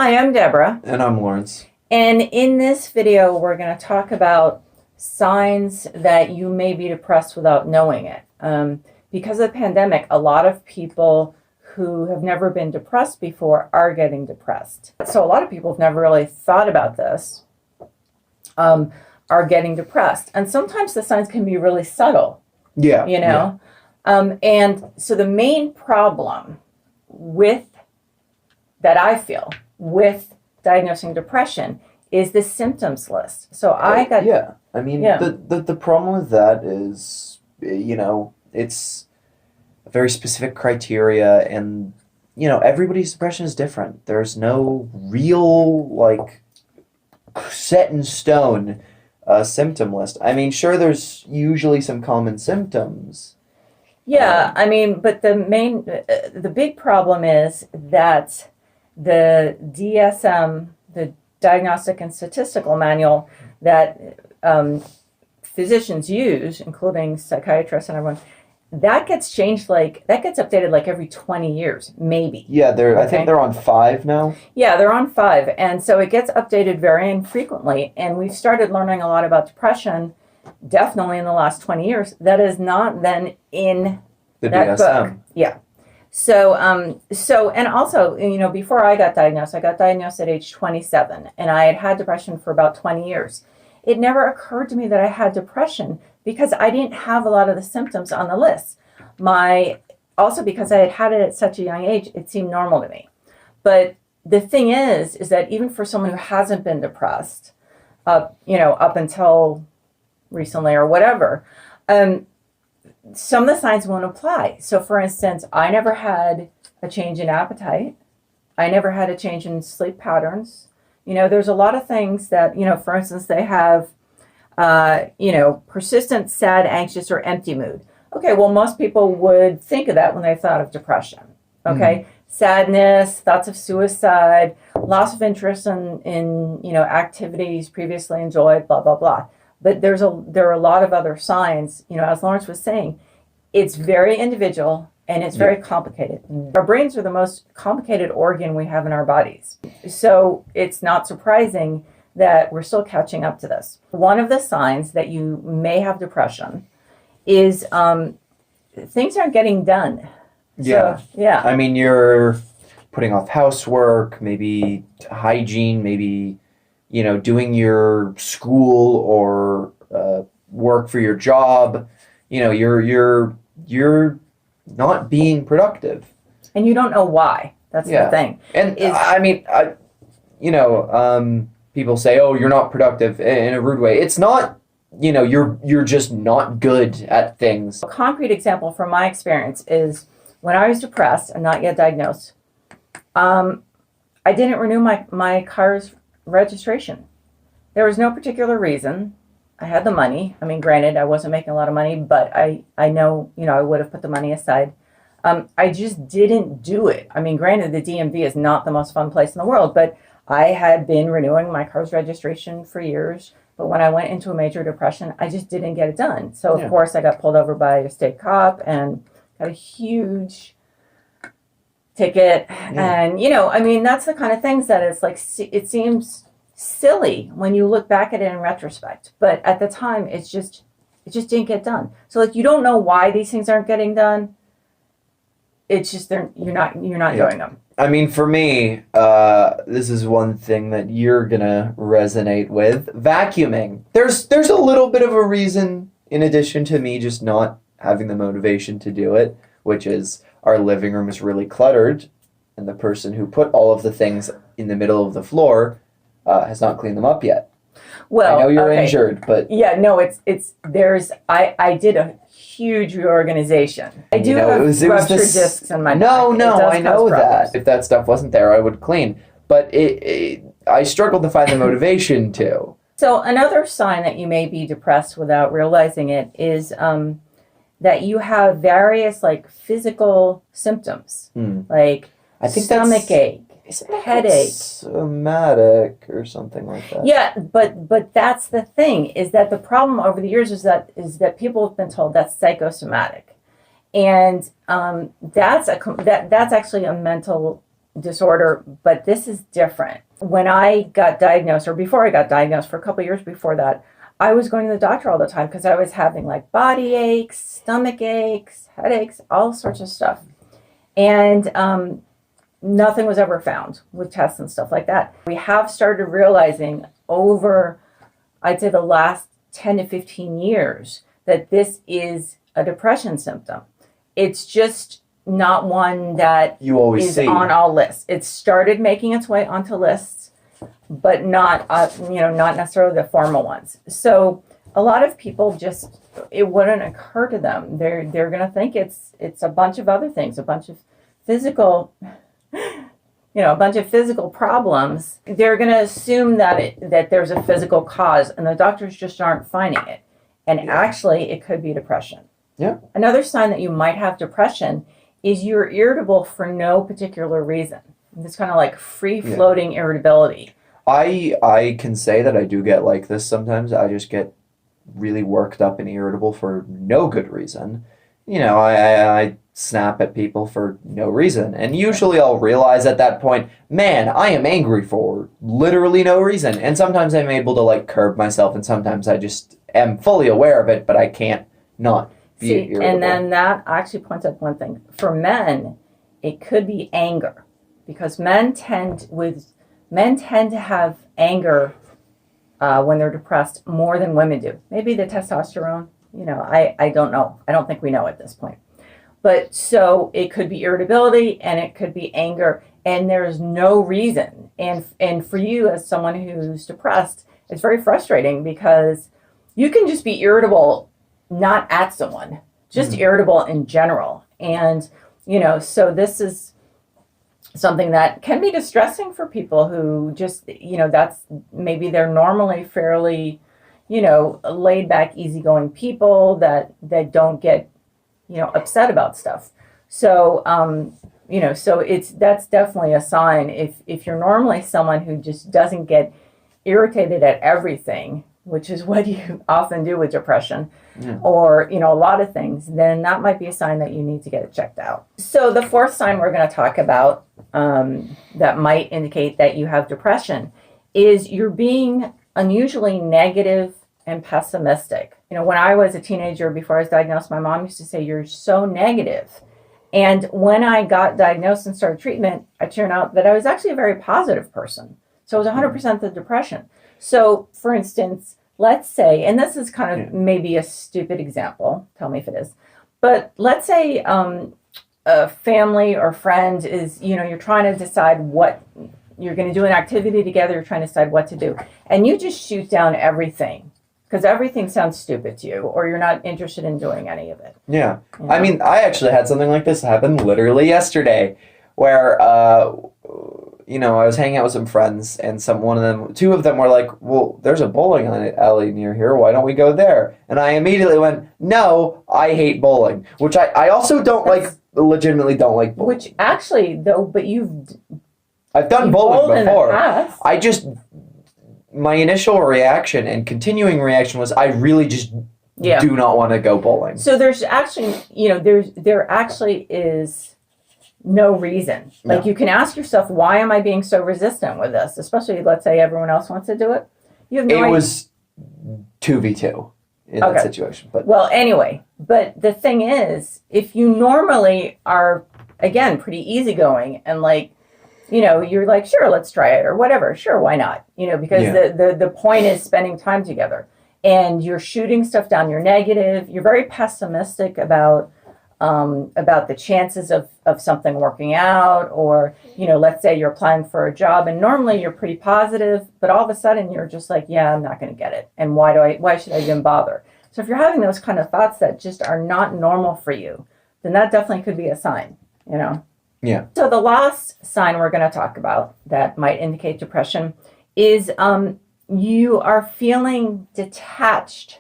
Hi, I'm Deborah. And I'm Lawrence. And in this video, we're going to talk about signs that you may be depressed without knowing it. Because of the pandemic, a lot of people who have never been depressed before are getting depressed. So a lot of people have never really thought about this, are getting depressed. And sometimes the signs can be really subtle. Yeah. You know? Yeah. And so the main problem that I feel with diagnosing depression is the symptoms list. So I got... Yeah. I mean, the problem with that is, it's a very specific criteria, and, everybody's depression is different. There's no real, set in stone symptom list. I mean, sure, there's usually some common symptoms. Yeah, I mean, but the big problem is that the DSM, the Diagnostic and Statistical Manual that physicians use, including psychiatrists and everyone, that gets updated every 20 years, maybe. Yeah, I think they're on 5 now. Yeah, they're on 5, and so it gets updated very infrequently, and we've started learning a lot about depression, definitely in the last 20 years, that is not then in the that DSM. book. Yeah. So, and also, before I got diagnosed at age 27, and I had had depression for about 20 years. It never occurred to me that I had depression because I didn't have a lot of the symptoms on the list. Also because I had had it at such a young age, it seemed normal to me. But the thing is that even for someone who hasn't been depressed, up until recently or whatever, some of the signs won't apply. So for instance, I never had a change in appetite. I never had a change in sleep patterns. There's a lot of things that, for instance, they have, persistent, sad, anxious, or empty mood. Okay, well, most people would think of that when they thought of depression. Okay, sadness, thoughts of suicide, loss of interest in activities previously enjoyed, blah, blah, blah. But there are a lot of other signs, as Lawrence was saying, it's very individual and it's very complicated. Our brains are the most complicated organ we have in our bodies. So it's not surprising that we're still catching up to this. One of the signs that you may have depression is things aren't getting done. Yeah. So, yeah. I mean, you're putting off housework, maybe hygiene, maybe doing your school or work for your job. You're not being productive, and you don't know why. That's the thing. And people say, "Oh, you're not productive," in a rude way. It's not. You're just not good at things. A concrete example from my experience is when I was depressed and not yet diagnosed. I didn't renew my car's registration. There was no particular reason. I had the money. I mean, granted, I wasn't making a lot of money, but I know, I would have put the money aside. I just didn't do it. I mean, granted, the DMV is not the most fun place in the world, but I had been renewing my car's registration for years. But when I went into a major depression, I just didn't get it done. So, of course, I got pulled over by a state cop and got a huge ticket. Yeah. And, that's the kind of things that it seems silly when you look back at it in retrospect, but at the time it just didn't get done. So you don't know why these things aren't getting done. It's just you're not doing them. I mean, for me, this is one thing that you're gonna resonate with: vacuuming. There's a little bit of a reason in addition to me just not having the motivation to do it, which is our living room is really cluttered, and the person who put all of the things in the middle of the floor has not cleaned them up yet. Well, I know you're injured, but I did a huge reorganization. I do have ruptured discs in my back. No, I know that. If that stuff wasn't there, I would clean. But I struggled to find the motivation to. So another sign that you may be depressed without realizing it is that you have various physical symptoms, like stomach ache, headache, somatic or something like that. Yeah, but that's the thing, is that the problem over the years is that people have been told that's psychosomatic, and that's actually a mental disorder, but this is different. When I got diagnosed, or before I got diagnosed, for a couple of years before that, I was going to the doctor all the time because I was having like body aches, stomach aches, headaches, all sorts of stuff. And nothing was ever found with tests and stuff like that. We have started realizing over, I'd say, the last 10 to 15 years that this is a depression symptom. It's just not one that You always is see. on all lists. It started making its way onto lists, but not not necessarily the formal ones. So a lot of people just, it wouldn't occur to them. They're going to think it's a bunch of other things, a bunch of physical a bunch of physical problems. They're going to assume that there's a physical cause, and the doctors just aren't finding it. And actually, it could be depression. Yeah. Another sign that you might have depression is you're irritable for no particular reason. It's kind of like free-floating irritability. I can say that I do get like this sometimes. I just get really worked up and irritable for no good reason. I snap at people for no reason. And usually I'll realize at that point, man, I am angry for literally no reason. And sometimes I'm able to like curb myself, and sometimes I just am fully aware of it, but I can't not be irritable. And then that actually points up one thing. For men, it could be anger, because men tend to have anger when they're depressed more than women do. Maybe the testosterone, I don't know. I don't think we know at this point. But so it could be irritability and it could be anger, and there's no reason. And for you as someone who's depressed, it's very frustrating because you can just be irritable, not at someone, just irritable in general. And, so this is something that can be distressing for people who just, that's maybe they're normally fairly, laid back, easygoing people that don't get, upset about stuff. So, so that's definitely a sign. If you're normally someone who just doesn't get irritated at everything, which is what you often do with depression, or, a lot of things, then that might be a sign that you need to get it checked out. So the fourth sign we're going to talk about that might indicate that you have depression is you're being unusually negative and pessimistic. When I was a teenager, before I was diagnosed, my mom used to say, "You're so negative." And when I got diagnosed and started treatment, I turned out that I was actually a very positive person. So it was 100% the depression. So, for instance, let's say, and this is kind of maybe a stupid example, tell me if it is, but let's say a family or friend is, you're trying to decide what you're going to do, an activity together, you're trying to decide what to do, and you just shoot down everything because everything sounds stupid to you, or you're not interested in doing any of it. Yeah. I mean, I actually had something like this happen literally yesterday, where I was hanging out with some friends, and two of them were like, "Well, there's a bowling alley near here. Why don't we go there?" And I immediately went, "No, I hate bowling," which I also legitimately don't like bowling. Which actually, though, but I've done bowling before. In the past. My initial reaction and continuing reaction was I really just do not want to go bowling. So there's actually, there actually is no reason. Like, you can ask yourself, why am I being so resistant with this? Especially, let's say everyone else wants to do it. You have no idea. It was 2v2 in that situation. But well, anyway, but the thing is, if you normally are, again, pretty easygoing and like, you're like, sure, let's try it or whatever. Sure, why not? Because the point is spending time together, and you're shooting stuff down. You're negative. You're very pessimistic about the chances of something working out, or, let's say you're applying for a job and normally you're pretty positive, but all of a sudden you're just like, yeah, I'm not going to get it. And why should I even bother? So if you're having those kind of thoughts that just are not normal for you, then that definitely could be a sign, Yeah. So the last sign we're going to talk about that might indicate depression is you are feeling detached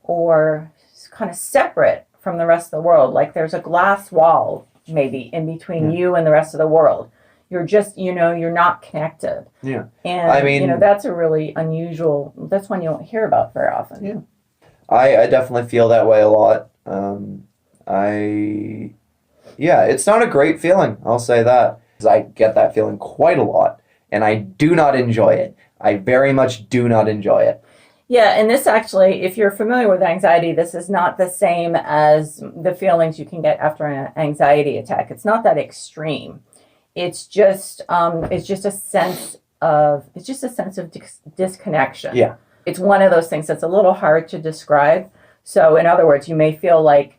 or kind of separate from the rest of the world. Like there's a glass wall maybe in between you and the rest of the world. You're just, you're not connected. Yeah. And, I mean, that's a really unusual, that's one you don't hear about very often. Yeah. I definitely feel that way a lot. Yeah, it's not a great feeling, I'll say that. Because I get that feeling quite a lot, and I do not enjoy it. I very much do not enjoy it. Yeah, and this actually, if you're familiar with anxiety, this is not the same as the feelings you can get after an anxiety attack. It's not that extreme. It's just a sense of disconnection. Yeah. It's one of those things that's a little hard to describe. So in other words, you may feel like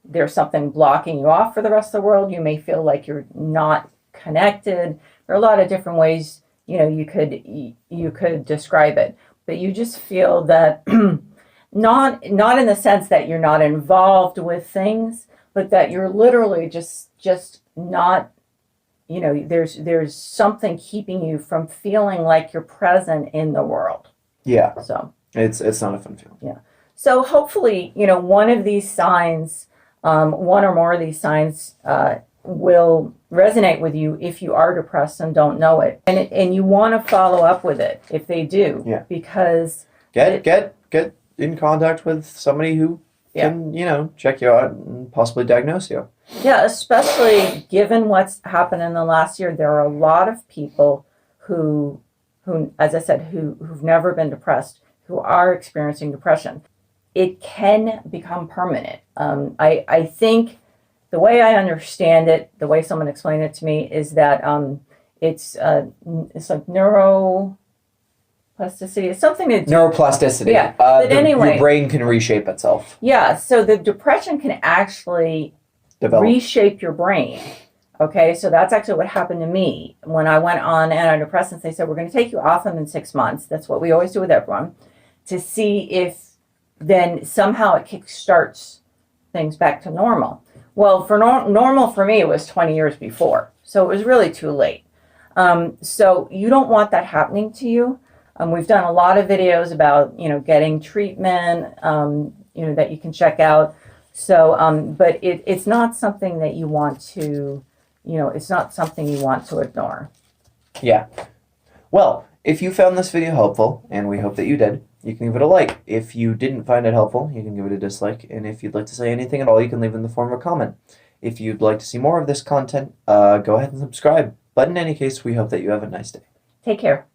there's something blocking you off for the rest of the world. You may feel like you're not connected. There are a lot of different ways, you could describe it. But you just feel that not in the sense that you're not involved with things, but that you're literally just not, there's something keeping you from feeling like you're present in the world. Yeah. So it's not a fun feeling. Yeah. So hopefully, one of these signs, one or more of these signs, will resonate with you if you are depressed and don't know it, and you want to follow up with it if they do. Yeah. Because get in contact with somebody who can check you out and possibly diagnose you. Yeah, especially given what's happened in the last year, there are a lot of people who as I said, who've never been depressed, who are experiencing depression. It can become permanent. I think the way I understand it, the way someone explained it to me, is that it's like neuroplasticity. It's something to do. Neuroplasticity. Yeah. But anyway, your brain can reshape itself. Yeah. So the depression can actually reshape your brain. Okay. So that's actually what happened to me when I went on antidepressants. They said, we're going to take you off them in 6 months. That's what we always do with everyone, to see if then somehow it kickstarts things back to normal. Well, for normal for me, it was 20 years before. So it was really too late. So you don't want that happening to you. We've done a lot of videos about, getting treatment, that you can check out. So, but it's not something that you want to, it's not something you want to ignore. Yeah. Well, if you found this video helpful, and we hope that you did, you can give it a like. If you didn't find it helpful, you can give it a dislike. And if you'd like to say anything at all, you can leave it in the form of a comment. If you'd like to see more of this content, go ahead and subscribe. But in any case, we hope that you have a nice day. Take care.